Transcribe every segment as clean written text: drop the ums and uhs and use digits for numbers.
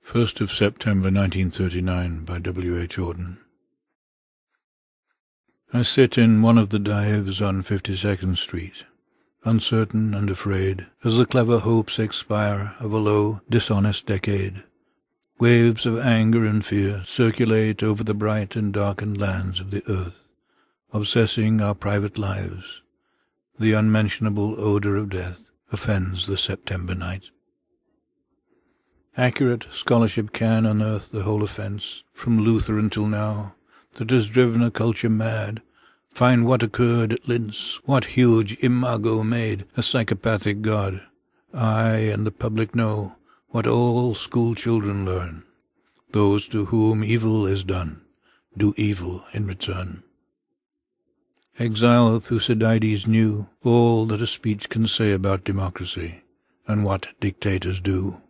1st of September 1939 by W H Auden. I sit in one of the dives on 52nd Street, uncertain and afraid, as the clever hopes expire of a low, dishonest decade. Waves of anger and fear circulate over the bright and darkened lands of the earth, obsessing our private lives. The unmentionable odor of death offends the September night. Accurate scholarship can unearth the whole offence, from Luther until now, that has driven a culture mad. Find what occurred at Linz, what huge imago made a psychopathic god. I and the public know what all school children learn. Those to whom evil is done, do evil in return. Exile Thucydides knew all that a speech can say about democracy, and what dictators do.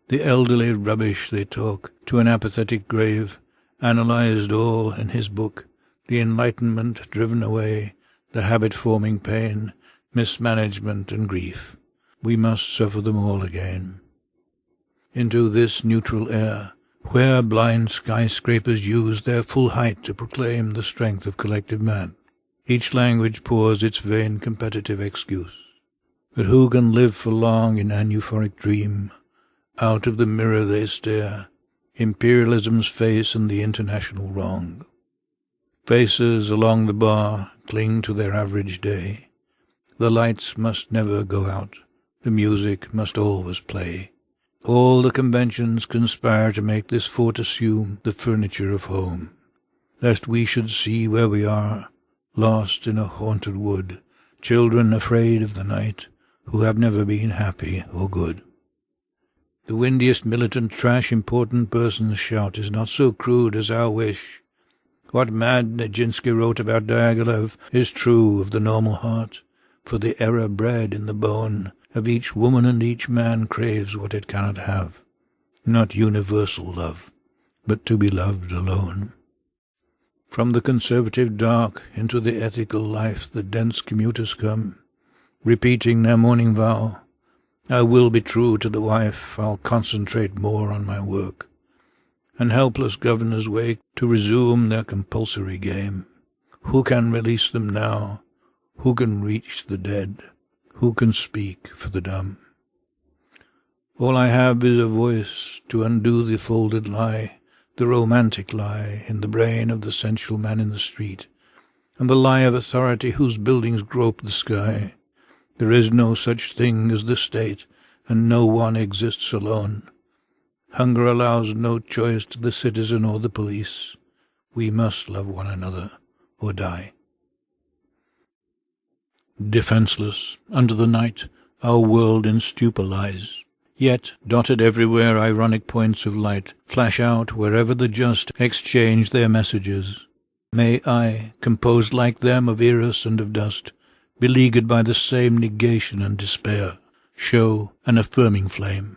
The elderly rubbish they talk to an apathetic grave analyzed all in his book, the enlightenment driven away, the habit-forming pain, mismanagement and grief. We must suffer them all again. Into this neutral air, where blind skyscrapers use their full height to proclaim the strength of collective man, each language pours its vain competitive excuse. But who can live for long in an euphoric dream? Out of the mirror they stare, imperialism's face and the international wrong. Faces along the bar cling to their average day. The lights must never go out, the music must always play. All the conventions conspire to make this fort assume the furniture of home, lest we should see where we are, lost in a haunted wood, children afraid of the night, who have never been happy or good. The windiest militant trash important persons shout is not so crude as our wish. What mad Nijinsky wrote about Diaghilev is true of the normal heart, for the error bred in the bone of each woman and each man craves what it cannot have, not universal love, but to be loved alone. From the conservative dark into the ethical life the dense commuters come, repeating their morning vow, I will be true to the wife, I'll concentrate more on my work. And helpless governors wake to resume their compulsory game. Who can release them now? Who can reach the dead? Who can speak for the dumb? All I have is a voice to undo the folded lie, the romantic lie in the brain of the sensual man in the street, and the lie of authority whose buildings grope the sky. There is no such thing as the state, and no one exists alone. Hunger allows no choice to the citizen or the police. We must love one another, or die. Defenseless, under the night, our world in stupor lies. Yet, dotted everywhere ironic points of light flash out wherever the just exchange their messages. May I, composed like them of Eros and of dust, beleaguered by the same negation and despair, show an affirming flame.